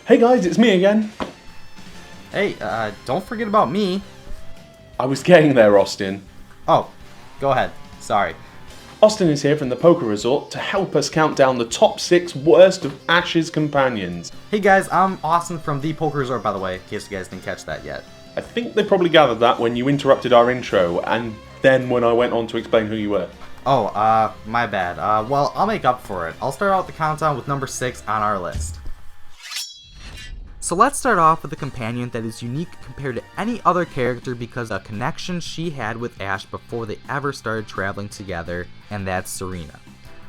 Hey guys, it's me again. Hey, don't forget about me. I was getting there, Austin. Oh, go ahead. Sorry. Austin is here from the PokeResort to help us count down the top 6 worst of Ash's companions. Hey guys, I'm Austin from the PokeResort, by the way, in case you guys didn't catch that yet. I think they probably gathered that when you interrupted our intro, and then when I went on to explain who you were. Oh, my bad. Well, I'll make up for it. I'll start out the countdown with number 6 on our list. So let's start off with a companion that is unique compared to any other character because of a connection she had with Ash before they ever started traveling together, and that's Serena.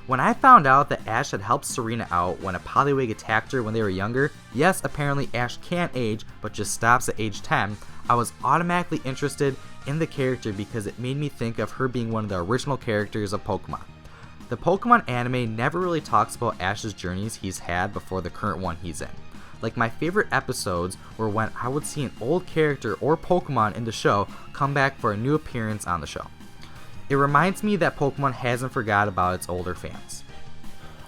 When I found out that Ash had helped Serena out when a Poliwag attacked her when they were younger, yes, apparently Ash can age, but just stops at age 10, I was automatically interested in the character because it made me think of her being one of the original characters of Pokemon. The Pokemon anime never really talks about Ash's journeys he's had before the current one he's in. Like, my favorite episodes were when I would see an old character or Pokemon in the show come back for a new appearance on the show. It reminds me that Pokemon hasn't forgot about its older fans.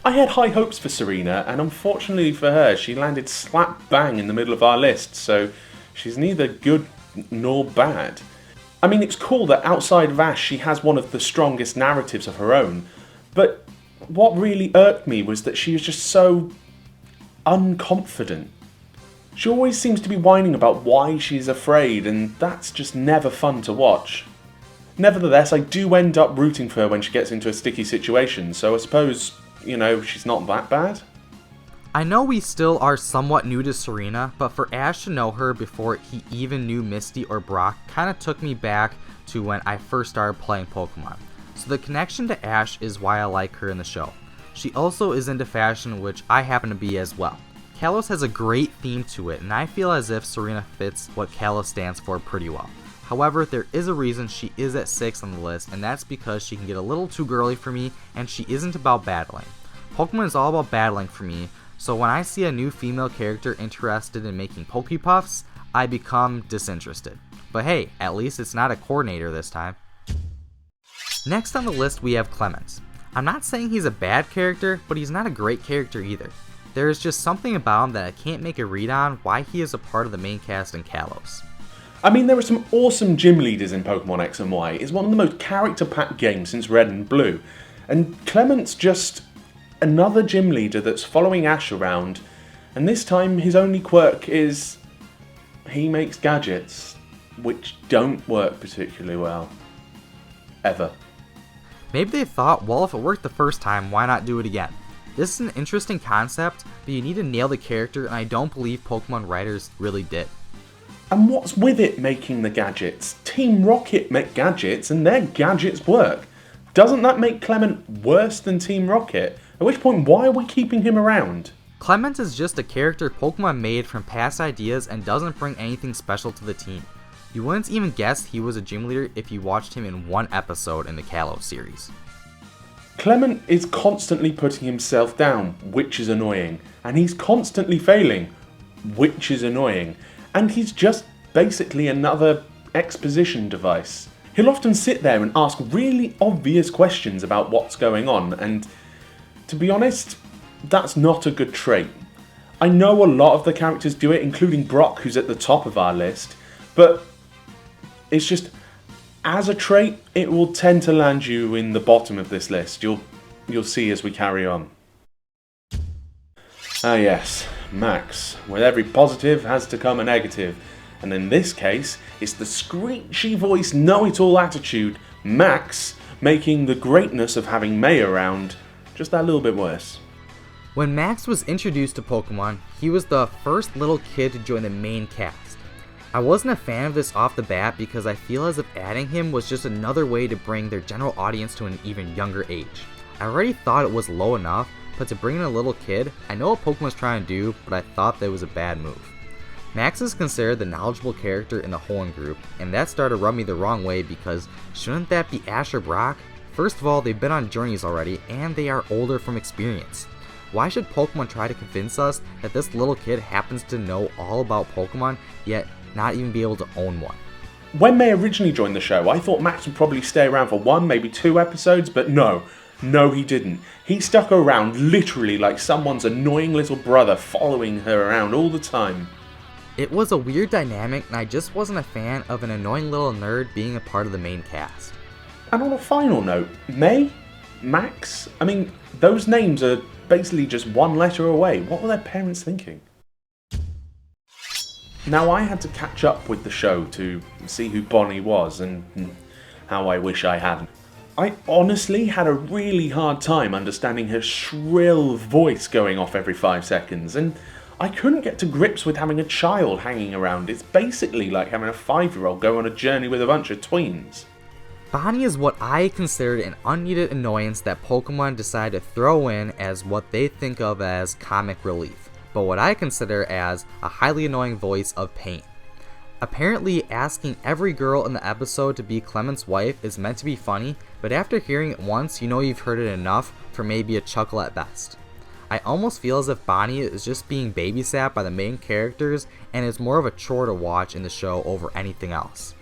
I had high hopes for Serena, and unfortunately for her, she landed slap bang in the middle of our list, so she's neither good nor bad. I mean, it's cool that outside of Ash she has one of the strongest narratives of her own, but what really irked me was that she was just so unconfident. She always seems to be whining about why she's afraid, and that's just never fun to watch. Nevertheless, I do end up rooting for her when she gets into a sticky situation, so I suppose, she's not that bad. I know we still are somewhat new to Serena, but for Ash to know her before he even knew Misty or Brock kinda took me back to when I first started playing Pokemon. So the connection to Ash is why I like her in the show. She also is into fashion, which I happen to be as well. Kalos has a great theme to it, and I feel as if Serena fits what Kalos stands for pretty well. However, there is a reason she is at 6 on the list, and that's because she can get a little too girly for me, and she isn't about battling. Pokemon is all about battling for me, so when I see a new female character interested in making Pokepuffs, I become disinterested. But hey, at least it's not a coordinator this time. Next on the list we have Clemens. I'm not saying he's a bad character, but he's not a great character either. There is just something about him that I can't make a read on why he is a part of the main cast in Kalos. I mean, there are some awesome gym leaders in Pokemon X and Y. It's one of the most character-packed games since Red and Blue. And Clement's just another gym leader that's following Ash around, and this time his only quirk is he makes gadgets, which don't work particularly well. Ever. Maybe they thought, well, if it worked the first time, why not do it again? This is an interesting concept, but you need to nail the character, and I don't believe Pokemon writers really did. And what's with it making the gadgets? Team Rocket make gadgets, and their gadgets work. Doesn't that make Clement worse than Team Rocket? At which point, why are we keeping him around? Clement is just a character Pokemon made from past ideas and doesn't bring anything special to the team. You wouldn't even guess he was a gym leader if you watched him in one episode in the Kalos series. Clement is constantly putting himself down, which is annoying. And he's constantly failing, which is annoying. And he's just basically another exposition device. He'll often sit there and ask really obvious questions about what's going on, and to be honest, that's not a good trait. I know a lot of the characters do it, including Brock, who's at the top of our list, but it's just, as a trait, it will tend to land you in the bottom of this list. You'll see as we carry on. Ah yes, Max. With every positive has to come a negative. And in this case, it's the screechy voice, know-it-all attitude, Max, making the greatness of having May around just that little bit worse. When Max was introduced to Pokemon, he was the first little kid to join the main cast. I wasn't a fan of this off the bat because I feel as if adding him was just another way to bring their general audience to an even younger age. I already thought it was low enough, but to bring in a little kid, I know what Pokemon was trying to do, but I thought that was a bad move. Max is considered the knowledgeable character in the Hoenn group, and that started to rub me the wrong way because shouldn't that be Ash or Brock? First of all, they've been on journeys already, and they are older from experience. Why should Pokemon try to convince us that this little kid happens to know all about Pokemon, yet not even be able to own one? When May originally joined the show, I thought Max would probably stay around for 1, maybe 2 episodes, but no. No, he didn't. He stuck around literally like someone's annoying little brother following her around all the time. It was a weird dynamic, and I just wasn't a fan of an annoying little nerd being a part of the main cast. And on a final note, May? Max? I mean, those names are basically just one letter away. What were their parents thinking? Now, I had to catch up with the show to see who Bonnie was, and how I wish I hadn't. I honestly had a really hard time understanding her shrill voice going off every 5 seconds, and I couldn't get to grips with having a child hanging around. It's basically like having a 5-year-old go on a journey with a bunch of tweens. Bonnie is what I considered an unneeded annoyance that Pokemon decided to throw in as what they think of as comic relief, but what I consider as a highly annoying voice of pain. Apparently, asking every girl in the episode to be Clement's wife is meant to be funny, but after hearing it once, you know you've heard it enough for maybe a chuckle at best. I almost feel as if Bonnie is just being babysat by the main characters and is more of a chore to watch in the show over anything else.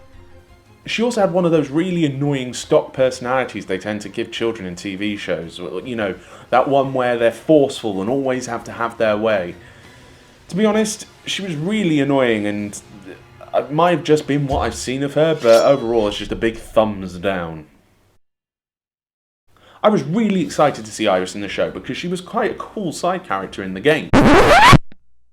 She also had one of those really annoying stock personalities they tend to give children in TV shows. You know, that one where they're forceful and always have to have their way. To be honest, she was really annoying, and it might have just been what I've seen of her, but overall it's just a big thumbs down. I was really excited to see Iris in the show because she was quite a cool side character in the game.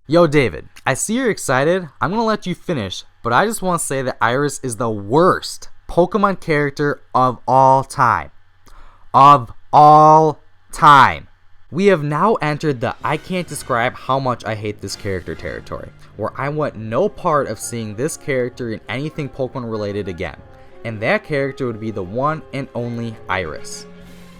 Yo David, I see you're excited, I'm gonna let you finish, but I just want to say that Iris is the worst Pokemon character of all time. Of all time. We have now entered the I can't describe how much I hate this character territory, where I want no part of seeing this character in anything Pokemon related again, and that character would be the one and only Iris.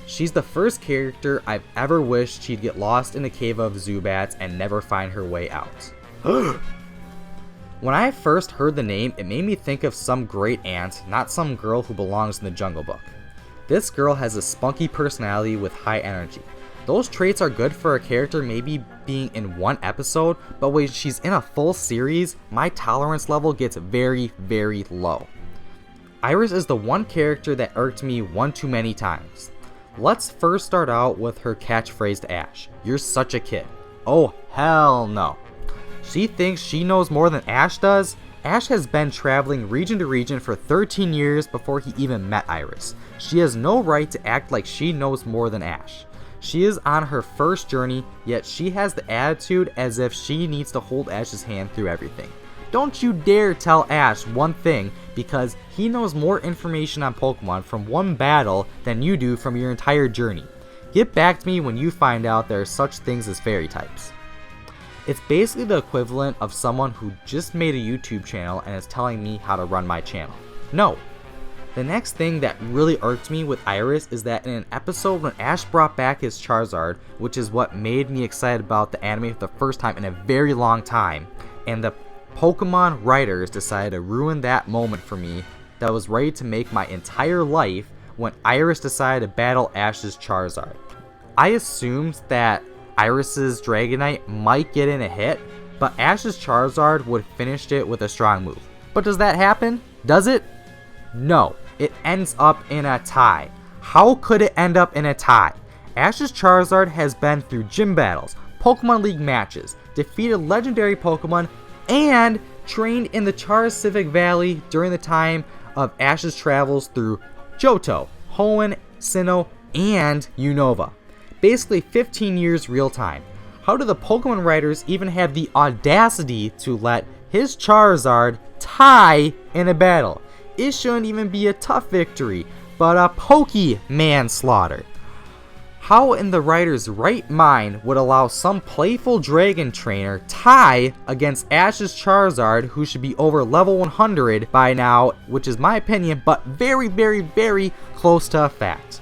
She's the first character I've ever wished she'd get lost in a cave of Zubats and never find her way out. When I first heard the name, it made me think of some great aunt, not some girl who belongs in the Jungle Book. This girl has a spunky personality with high energy. Those traits are good for a character maybe being in one episode, but when she's in a full series, my tolerance level gets very, very low. Iris is the one character that irked me one too many times. Let's first start out with her catchphrase to Ash, "You're such a kid." Oh hell no. She thinks she knows more than Ash does? Ash has been traveling region to region for 13 years before he even met Iris. She has no right to act like she knows more than Ash. She is on her first journey, yet she has the attitude as if she needs to hold Ash's hand through everything. Don't you dare tell Ash one thing, because he knows more information on Pokemon from one battle than you do from your entire journey. Get back to me when you find out there are such things as fairy types. It's basically the equivalent of someone who just made a YouTube channel and is telling me how to run my channel. No. The next thing that really irked me with Iris is that in an episode when Ash brought back his Charizard, which is what made me excited about the anime for the first time in a very long time, and the Pokemon writers decided to ruin that moment for me that was ready to make my entire life when Iris decided to battle Ash's Charizard. I assumed that Iris's Dragonite might get in a hit, but Ash's Charizard would have finished it with a strong move. But does that happen? Does it? No, it ends up in a tie. How could it end up in a tie? Ash's Charizard has been through gym battles, Pokemon League matches, defeated legendary Pokemon, and trained in the Civic Valley during the time of Ash's travels through Johto, Hoenn, Sinnoh, and Unova. Basically 15 years real time. How do the Pokemon writers even have the audacity to let his Charizard tie in a battle? It shouldn't even be a tough victory, but a Poke-manslaughter. How in the writer's right mind would allow some playful dragon trainer tie against Ash's Charizard, who should be over level 100 by now, which is my opinion, but very, very, very close to a fact.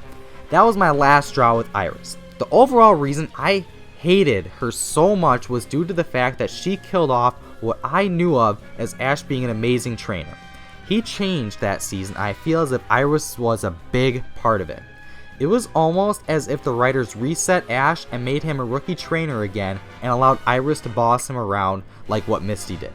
That was my last straw with Iris. The overall reason I hated her so much was due to the fact that she killed off what I knew of as Ash being an amazing trainer. He changed that season, and I feel as if Iris was a big part of it. It was almost as if the writers reset Ash and made him a rookie trainer again and allowed Iris to boss him around like what Misty did.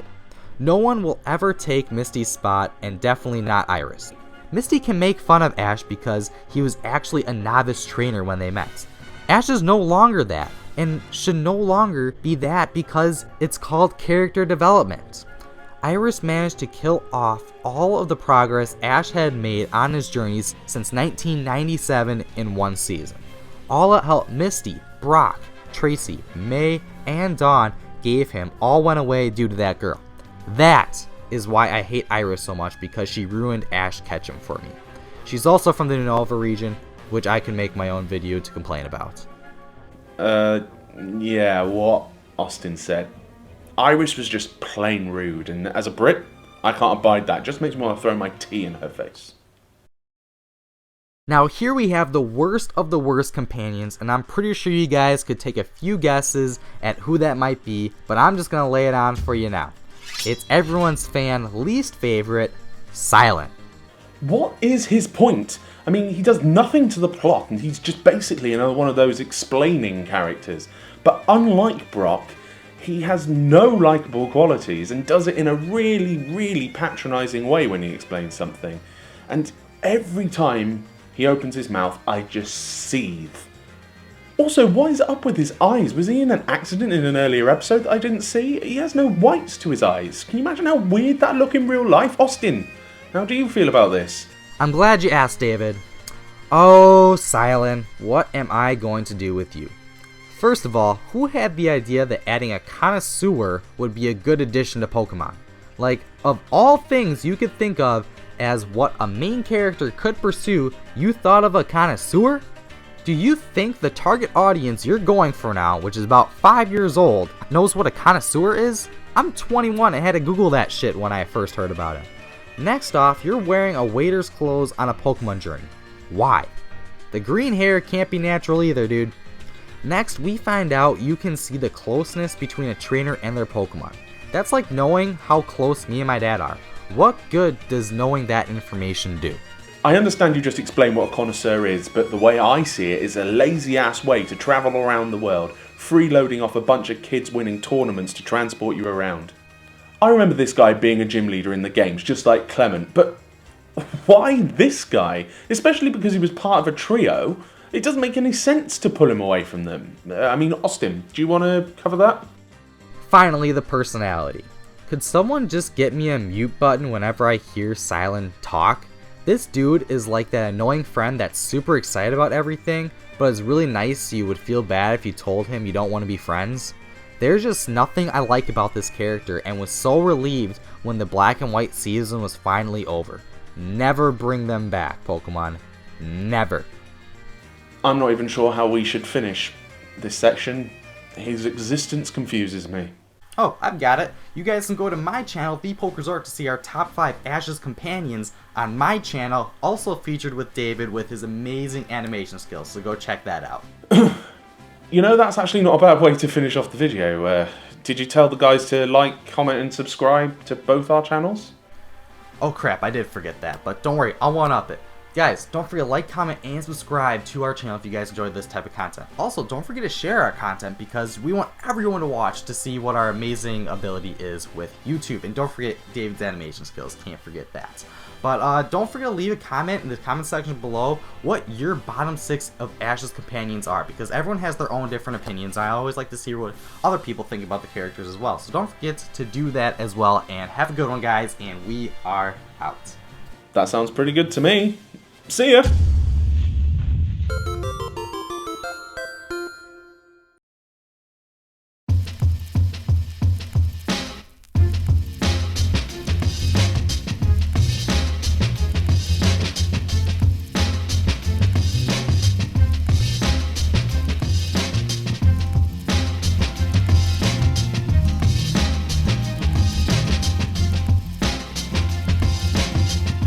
No one will ever take Misty's spot, and definitely not Iris. Misty can make fun of Ash because he was actually a novice trainer when they met. Ash is no longer that, and should no longer be that because it's called character development. Iris managed to kill off all of the progress Ash had made on his journeys since 1997 in one season. All that help Misty, Brock, Tracy, May, and Dawn gave him all went away due to that girl. That is why I hate Iris so much, because she ruined Ash Ketchum for me. She's also from the Nunova region, which I can make my own video to complain about. Yeah, what Austin said. Iris was just plain rude, and as a Brit, I can't abide that. It just makes me want to throw my tea in her face. Now here we have the worst of the worst companions, and I'm pretty sure you guys could take a few guesses at who that might be, but I'm just going to lay it on for you now. It's everyone's least favorite, Silent. What is his point? I mean, he does nothing to the plot, and he's just basically another one of those explaining characters. But unlike Brock, he has no likable qualities and does it in a really, really patronising way when he explains something. And every time he opens his mouth, I just seethe. Also, what is up with his eyes? Was he in an accident in an earlier episode that I didn't see? He has no whites to his eyes. Can you imagine how weird that look in real life? Austin, how do you feel about this? I'm glad you asked, David. Oh, Silent, what am I going to do with you? First of all, who had the idea that adding a connoisseur would be a good addition to Pokemon? Like, of all things you could think of as what a main character could pursue, you thought of a connoisseur? Do you think the target audience you're going for now, which is about 5 years old, knows what a connoisseur is? I'm 21 and had to Google that shit when I first heard about it. Next off, you're wearing a waiter's clothes on a Pokemon journey. Why? The green hair can't be natural either, dude. Next, we find out you can see the closeness between a trainer and their Pokemon. That's like knowing how close me and my dad are. What good does knowing that information do? I understand you just explained what a connoisseur is, but the way I see it is a lazy-ass way to travel around the world, freeloading off a bunch of kids winning tournaments to transport you around. I remember this guy being a gym leader in the games, just like Clement, but why this guy? Especially because he was part of a trio. It doesn't make any sense to pull him away from them. I mean, Austin, do you want to cover that? Finally, the personality. Could someone just get me a mute button whenever I hear Silent talk? This dude is like that annoying friend that's super excited about everything, but is really nice so you would feel bad if you told him you don't want to be friends. There's just nothing I like about this character, and was so relieved when the black and white season was finally over. Never bring them back, Pokemon. Never. I'm not even sure how we should finish this section. His existence confuses me. Oh, I've got it. You guys can go to my channel, The PokeResort, to see our top 5 Ash's companions on my channel, also featured with David with his amazing animation skills, so go check that out. You know, that's actually not a bad way to finish off the video. Did you tell the guys to like, comment, and subscribe to both our channels? Oh crap, I did forget that, but don't worry, I'll one-up it. Guys, don't forget to like, comment, and subscribe to our channel if you guys enjoyed this type of content. Also, don't forget to share our content because we want everyone to watch to see what our amazing ability is with YouTube. And don't forget David's animation skills, can't forget that. But don't forget to leave a comment in the comment section below what your bottom 6 of Ash's companions are, because everyone has their own different opinions. I always like to see what other people think about the characters as well. So don't forget to do that as well, and have a good one, guys, and we are out. That sounds pretty good to me. See ya!